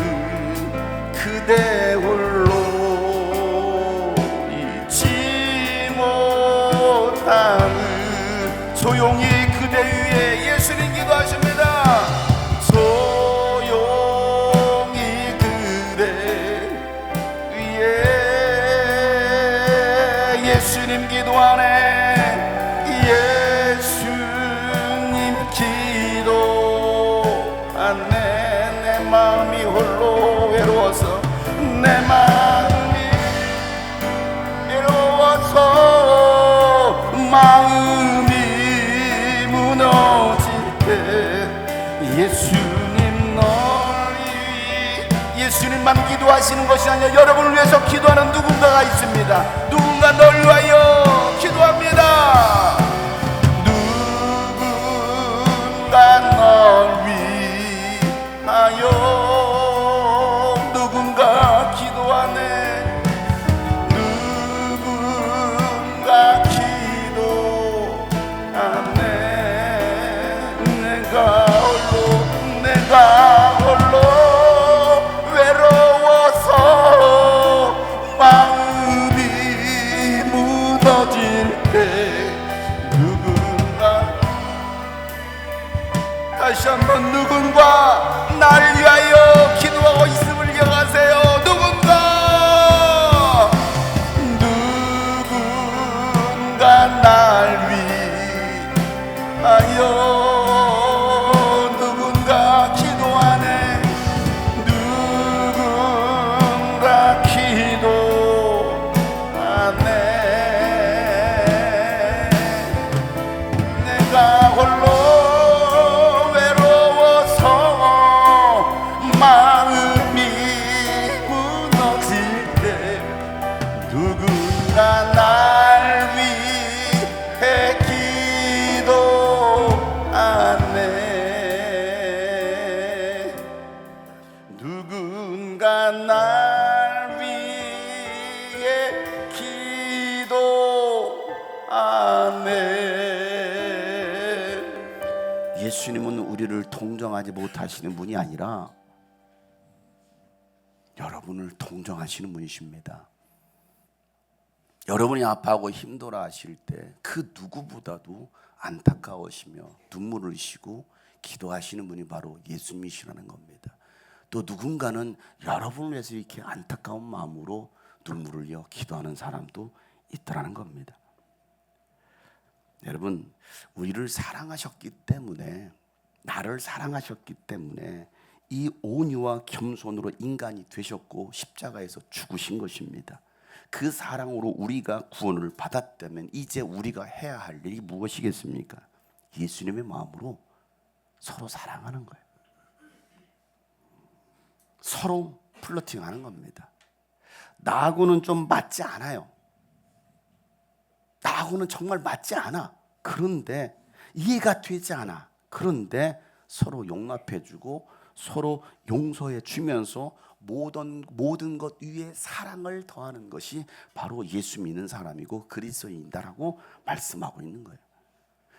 그대 홀로 잊지 못하는 조용히 그대 위에 예수님 기도하십니다. 조용히 그대 위에 예수님 기도하네. 예수님 기도하네. 내 마음이 홀로 외로워서, 내 마음이 외로워서 마음이 무너질 때 예수님 널 예수님만 기도하시는 것이 아니라 여러분을 위해서 기도하는 누군가가 있습니다. 누군가 널 위하여 기도합니다. 누군가 널 위하여 누군가 기도하네. 누군가 기도하네. 내가 홀로 외로워서 마음이 무너질 때 누군가, 다시 한번 누군가 날 위하여 기도하고 있음을 기억하세요. 누군가 날 위하여 누군가 기도하네. 누군가 기도하네. 내가 홀로 외로워서 마음이 무너질 때 누군가 날 위해 기도하네. 누군가 날 위해 기도하네. 예수님은 우리를 동정하지 못하시는 분이 아니라 여러분을 동정하시는 분이십니다. 여러분이 아파하고 힘들어 하실 때 그 누구보다도 안타까우시며 눈물을 흘리시고 기도하시는 분이 바로 예수님이시라는 겁니다. 또 누군가는 여러분을 위해서 이렇게 안타까운 마음으로 눈물을 흘려 기도하는 사람도 있더라는 겁니다. 여러분, 우리를 사랑하셨기 때문에, 나를 사랑하셨기 때문에 이 온유와 겸손으로 인간이 되셨고 십자가에서 죽으신 것입니다. 그 사랑으로 우리가 구원을 받았다면 이제 우리가 해야 할 일이 무엇이겠습니까? 예수님의 마음으로 서로 사랑하는 거예요. 서로 플러팅하는 겁니다. 나하고는 좀 맞지 않아요. 나하고는 정말 맞지 않아. 그런데 이해가 되지 않아. 그런데 서로 용납해주고 서로 용서해주면서 모든 것 위에 사랑을 더하는 것이 바로 예수 믿는 사람이고 그리스도인이다라고 말씀하고 있는 거예요.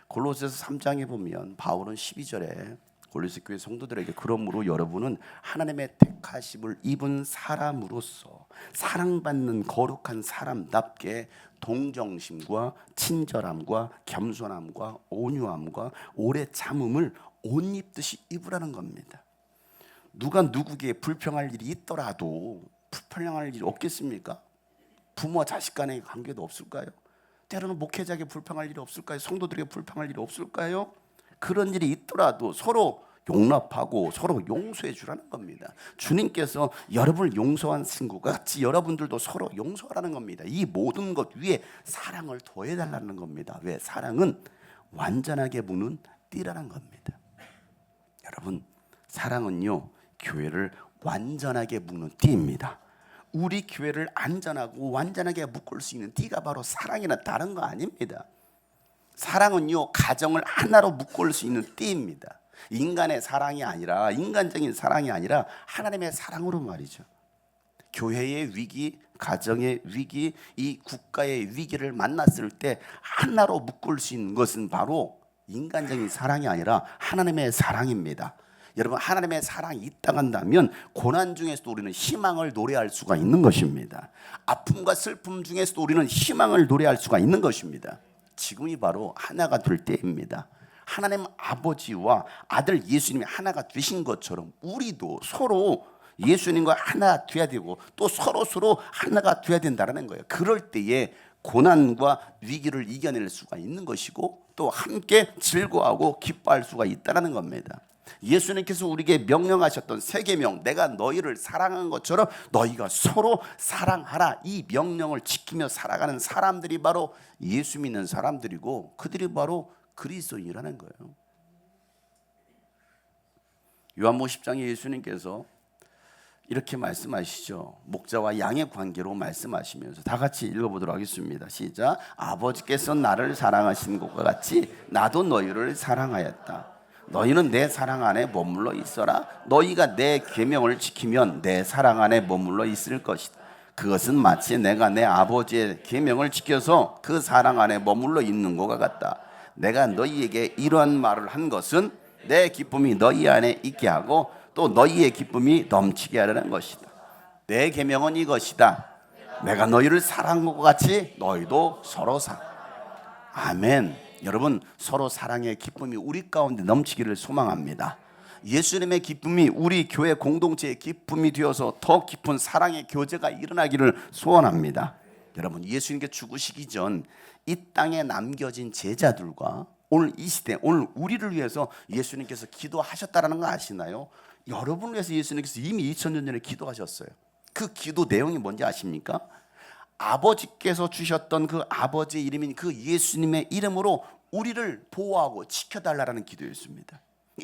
골로새서 3장에 보면 바울은 12절에 골로새 교회 성도들에게 그러므로 여러분은 하나님의 택하심을 입은 사람으로서 사랑받는 거룩한 사람답게 동정심과 친절함과 겸손함과 온유함과 오래 참음을 옷 입듯이 입으라는 겁니다. 누가 누구에게 불평할 일이 있더라도 불평할 일이 없겠습니까? 부모와 자식 간의 관계도 없을까요? 때로는 목회자에게 불평할 일이 없을까요? 성도들에게 불평할 일이 없을까요? 그런 일이 있더라도 서로 용납하고 서로 용서해 주라는 겁니다. 주님께서 여러분을 용서한 친구가 같이 여러분들도 서로 용서하라는 겁니다. 이 모든 것 위에 사랑을 더해달라는 겁니다. 왜? 사랑은 완전하게 무는 띠라는 겁니다. 여러분, 사랑은요, 교회를 완전하게 묶는 띠입니다. 우리 교회를 안전하고 완전하게 묶을 수 있는 띠가 바로 사랑이나 다른 거 아닙니다. 사랑은요, 가정을 하나로 묶을 수 있는 띠입니다. 인간의 사랑이 아니라, 인간적인 사랑이 아니라 하나님의 사랑으로 말이죠. 교회의 위기, 가정의 위기, 이 국가의 위기를 만났을 때 하나로 묶을 수 있는 것은 바로 인간적인 사랑이 아니라 하나님의 사랑입니다. 여러분, 하나님의 사랑이 있다고 한다면 고난 중에서도 우리는 희망을 노래할 수가 있는 것입니다. 아픔과 슬픔 중에서도 우리는 희망을 노래할 수가 있는 것입니다. 지금이 바로 하나가 될 때입니다. 하나님 아버지와 아들 예수님이 하나가 되신 것처럼 우리도 서로 예수님과 하나 돼야 되고 또 서로 하나가 돼야 된다는 거예요. 그럴 때에 고난과 위기를 이겨낼 수가 있는 것이고 또 함께 즐거워하고 기뻐할 수가 있다는 겁니다. 예수님께서 우리에게 명령하셨던 세 계명, 내가 너희를 사랑한 것처럼 너희가 서로 사랑하라, 이 명령을 지키며 살아가는 사람들이 바로 예수 믿는 사람들이고 그들이 바로 그리스도인이라는 거예요. 요한복음 10장에 예수님께서 이렇게 말씀하시죠. 목자와 양의 관계로 말씀하시면서 다 같이 읽어보도록 하겠습니다. 시작. 아버지께서 나를 사랑하신 것과 같이 나도 너희를 사랑하였다. 너희는 내 사랑 안에 머물러 있어라. 너희가 내 계명을 지키면 내 사랑 안에 머물러 있을 것이다. 그것은 마치 내가 내 아버지의 계명을 지켜서 그 사랑 안에 머물러 있는 것과 같다. 내가 너희에게 이러한 말을 한 것은 내 기쁨이 너희 안에 있게 하고 또 너희의 기쁨이 넘치게 하려는 것이다. 내 계명은 이것이다. 내가 너희를 사랑한 것과 같이 너희도 서로 사랑. 아멘. 여러분, 서로 사랑의 기쁨이 우리 가운데 넘치기를 소망합니다. 예수님의 기쁨이 우리 교회 공동체의 기쁨이 되어서 더 깊은 사랑의 교제가 일어나기를 소원합니다. 여러분, 예수님께 죽으시기 전 이 땅에 남겨진 제자들과 오늘 이 시대, 오늘 우리를 위해서 예수님께서 기도하셨다는 거 아시나요? 여러분을 위해서 예수님께서 이미 2000년 전에 기도하셨어요. 그 기도 내용이 뭔지 아십니까? 아버지께서 주셨던 그 아버지의 이름인 그 예수님의 이름으로 우리를 보호하고 지켜달라는 기도였습니다.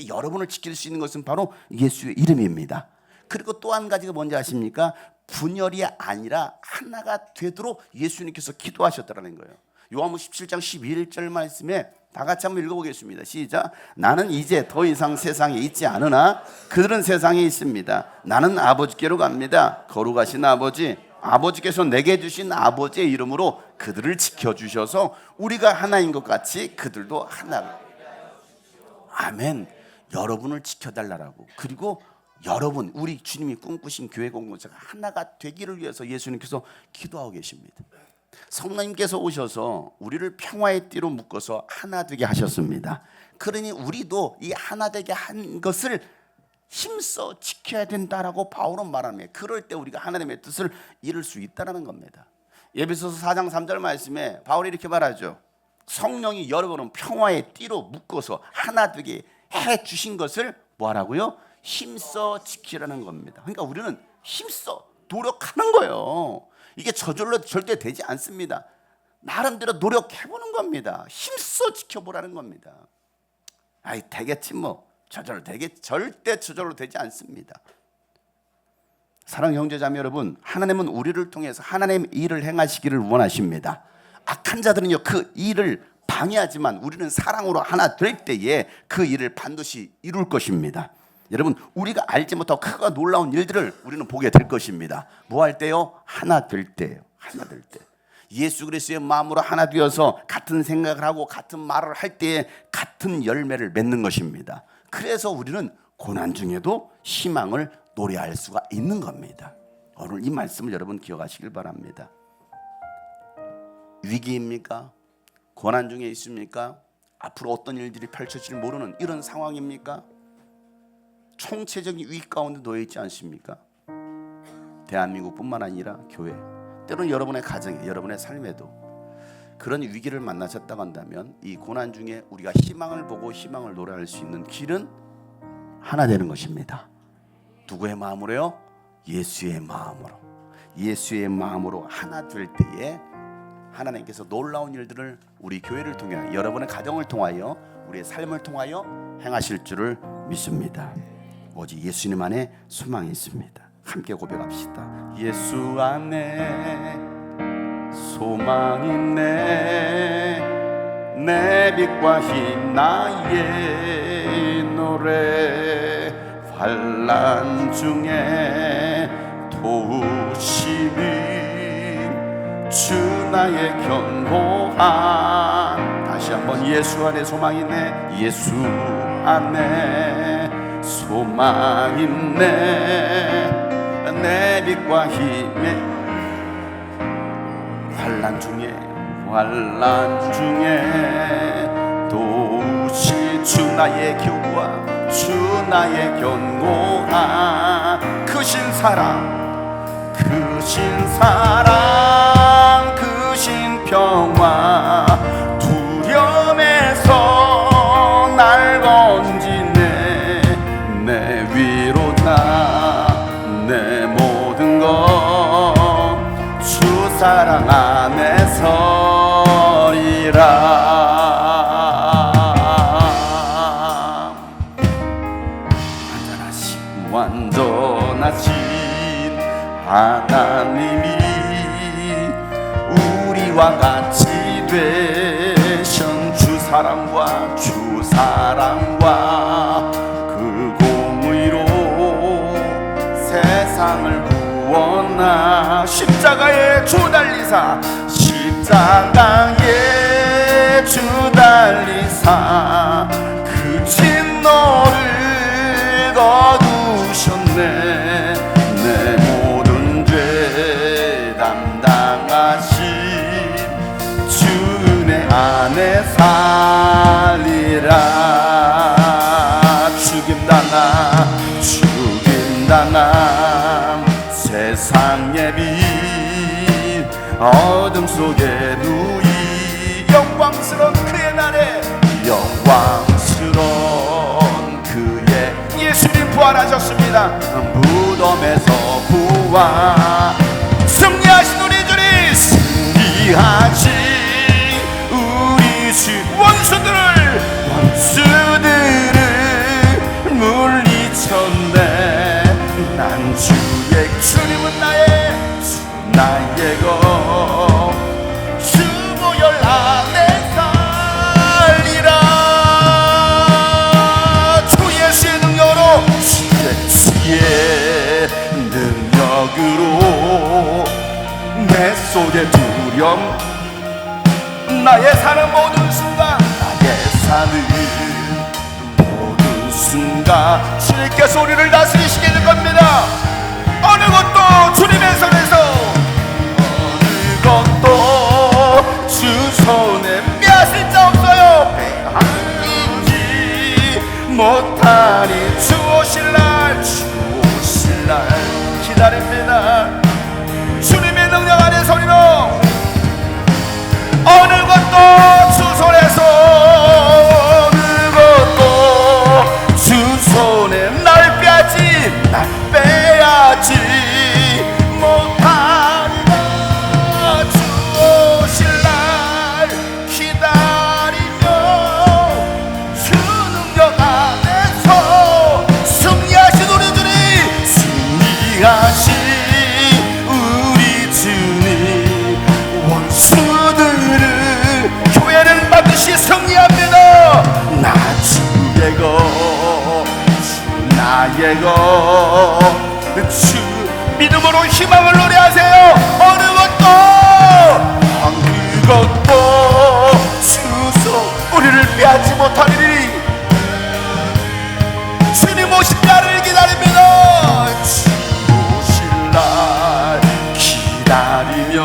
여러분을 지킬 수 있는 것은 바로 예수의 이름입니다. 그리고 또 한 가지가 뭔지 아십니까? 분열이 아니라 하나가 되도록 예수님께서 기도하셨다는 거예요. 요한복음 17장 11절 말씀에 다 같이 한번 읽어보겠습니다. 시작. 나는 이제 더 이상 세상에 있지 않으나 그들은 세상에 있습니다. 나는 아버지께로 갑니다. 거룩하신 아버지, 아버지께서 내게 주신 아버지의 이름으로 그들을 지켜주셔서 우리가 하나인 것 같이 그들도 하나. 아멘. 여러분을 지켜달라고. 그리고 여러분, 우리 주님이 꿈꾸신 교회 공동체가 하나가 되기를 위해서 예수님께서 기도하고 계십니다. 성령님께서 오셔서 우리를 평화의 띠로 묶어서 하나 되게 하셨습니다. 그러니 우리도 이 하나 되게 한 것을 힘써 지켜야 된다라고 바울은 말합니다. 그럴 때 우리가 하나님의 뜻을 이룰 수 있다는 겁니다. 에베소서 4장 3절 말씀에 바울이 이렇게 말하죠. 성령이 여러분은 평화의 띠로 묶어서 하나 되게 해 주신 것을 뭐하라고요? 힘써 지키라는 겁니다. 그러니까 우리는 힘써 노력하는 거예요. 이게 저절로 절대 되지 않습니다. 나름대로 노력해보는 겁니다. 힘써 지켜보라는 겁니다. 아이 되겠지 뭐. 절대 저절로 되지 않습니다. 사랑하는 형제자매 여러분, 하나님은 우리를 통해서 하나님의 일을 행하시기를 원하십니다. 악한 자들은요 그 일을 방해하지만 우리는 사랑으로 하나 될 때에 그 일을 반드시 이룰 것입니다. 여러분, 우리가 알지 못하고 크고 놀라운 일들을 우리는 보게 될 것입니다. 뭐 할 때요? 하나 될 때요. 하나 될 때. 예수 그리스도의 마음으로 하나 되어서 같은 생각을 하고 같은 말을 할 때에 같은 열매를 맺는 것입니다. 그래서 우리는 고난 중에도 희망을 노래할 수가 있는 겁니다. 오늘 이 말씀을 여러분 기억하시길 바랍니다. 위기입니까? 고난 중에 있습니까? 앞으로 어떤 일들이 펼쳐질지 모르는 이런 상황입니까? 총체적인 위기 가운데 놓여 있지 않습니까? 대한민국뿐만 아니라 교회, 때로는 여러분의 가정에, 여러분의 삶에도 그런 위기를 만나셨다고 한다면 이 고난 중에 우리가 희망을 보고 희망을 노래할 수 있는 길은 하나 되는 것입니다. 누구의 마음으로요? 예수의 마음으로. 예수의 마음으로 하나 될 때에 하나님께서 놀라운 일들을 우리 교회를 통하여, 여러분의 가정을 통하여, 우리의 삶을 통하여 행하실 줄을 믿습니다. 오직 예수님 안에 소망이 있습니다. 함께 고백합시다. 예수 안에 소망 있네. 내 빛과 힘 나의 노래. 환난 중에 도우심이 주 나의 견고한. 다시 한번 예수 안에 소망 있네. 예수 안에 소망 있네. 내 빛과 힘에 환난 중에 도우시 주 나의 견고한. 주 나의 견고한 크신 사랑 크신 평화 두려움에서 날 건지네. 내 위로다 내 모든 것 주 사랑 안에 서리라. 완전하신 하나님이 우리와 같이 되신 주 사랑과 그 공의로 세상을 구원하. 십자가에 주 달리사 그 진노를 거두셨네. 내 모든 죄 담당하신 주 은혜 안에 살리라. 죽임당한 세상의 빛 어둠 속에 누이 영광스러운 그의 날에 영광스러운 그의 예수님 부활하셨습니다. 무덤에서 부활 승리하신 우리 주님 승리하신 우리 주 원수들을 물리쳤네. 난 주님은 나의 것 주 보혈 안에 살리라. 주 예수의 능력으로 주의 능력으로 내 속에 두려움 나의 사는 모든 순간 주님께서 우리를 다스리시게 될 겁니다. 어느 것도 주님의 손에서 어느 것도 주 손에 빼앗을 자 없어요. 빼앗기지 못하니 주 오실 날 기다립니다. 주님의 능력 안에 서리로 어느 것도 주 손에서 어느 것도 주 손에 날 빼앗지 못하리라. 주 오실 날 기다리며 주 능력 안에서 승리하신 우리 주님 승리하신 우리 주님 원수들을 교회는 반드시 승리합니다. 나 주의 것 나의 것 주 믿음으로 희망을 노래하세요. 어느 것도 주소 우리를 빼앗지 못하리니 주님 오실 날을 기다립니다. 주 오실 날 기다리며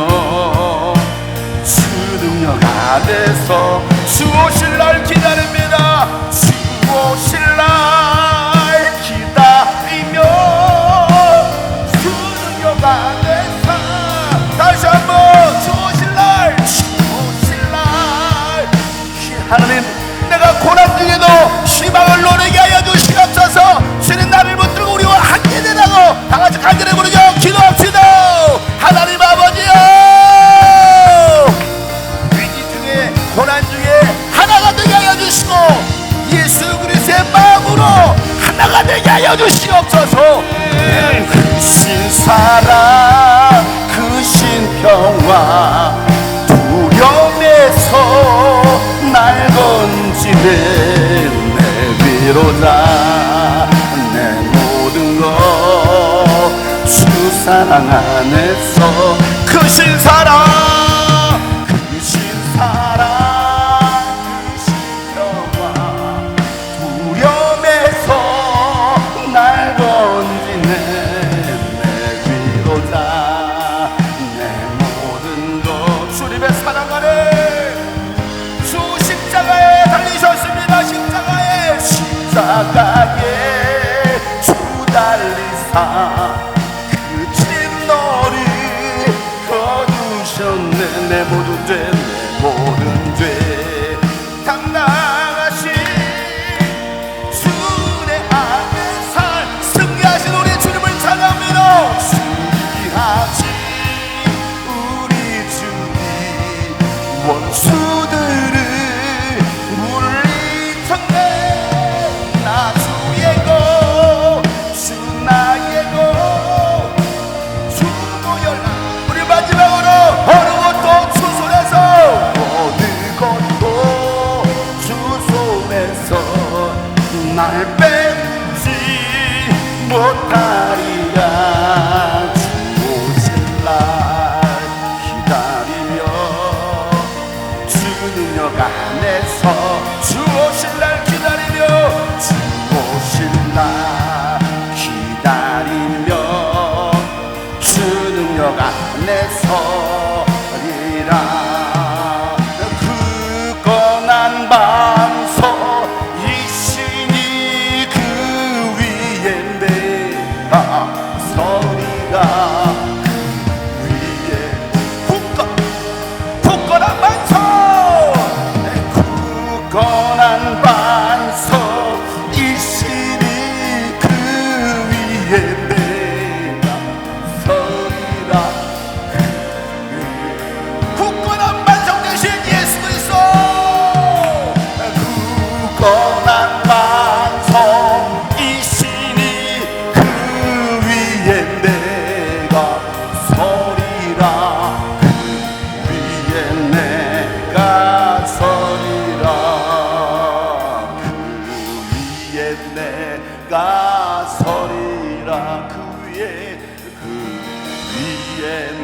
주 능력 안에서 주 오실 날 기다립니다. 주 오실 날 기다리며 주 능력 안에서 다시 한번 주 오실 날 하나님 내가 고난 중에 주시옵소서. 크신 사랑 크신 평화 두려움에서 날 건지는 내 위로자. 내 모든 것 주 사랑 안에서 크신 사랑 크신 사랑 크신 평화 두려움에서 날 건지는 내 위로자. 내 모든 것 주님의 사랑 안에 주 십자가에 달리셨습니다. 십자가에 주 달리사 그친 너를 거두셨네. 내 모든 죄 내 모든 죄 당당하신 주의 안에서 승리하신 우리 주님을 찬양합니다. 승리하신 우리 주님 원수들을 물리쳤네. 나 주의 것 주 나의 것 주 모여라. 우리 마지막으로 어느 것도 주 손에서 어느 것도 주 손에서 날 빼지 못하리라. 주 오실 날 기다리며 주 능력 안에서 주 오실 날 기다리며 주 오실 날 기다리며 주 능력 안에서 리라. 굳건한 반석 이시니 그 위에 내가 서리라. 위에 굳건한 반석 굳건한 반석 이시니 그 위에 내가 서리라. 굳건한 반석 대신 예수 그리스도. 굳건한 반석 이시니 그 위에 내가 서리라. 그 위에 내가 서리라. 그 위에 내가 서리라. 그 위에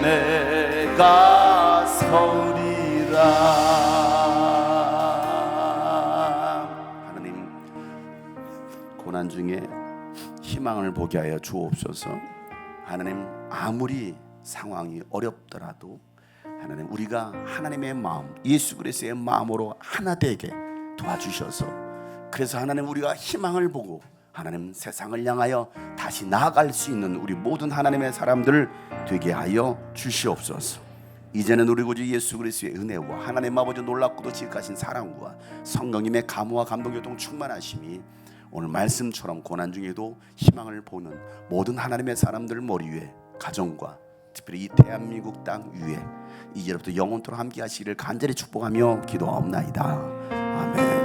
내가 서리라. 하나님, 고난 중에 희망을 보게 하여 주옵소서. 하나님, 아무리 상황이 어렵더라도 하나님, 우리가 하나님의 마음, 예수 그리스도의 마음으로 하나 되게 도와주셔서, 그래서 하나님, 우리가 희망을 보고 하나님 세상을 향하여 다시 나아갈 수 있는 우리 모든 하나님의 사람들 되게 하여 주시옵소서. 이제는 우리 구주 예수 그리스도의 은혜와 하나님 아버지 놀랍고도 지극하신 사랑과 성령님의 감화와 감동 교통 충만하심이 오늘 말씀처럼 고난 중에도 희망을 보는 모든 하나님의 사람들 머리 위에, 가정과 특별히 이 대한민국 땅 위에 이제부터 영원토록 함께 하시기를 간절히 축복하며 기도하옵나이다. 아멘.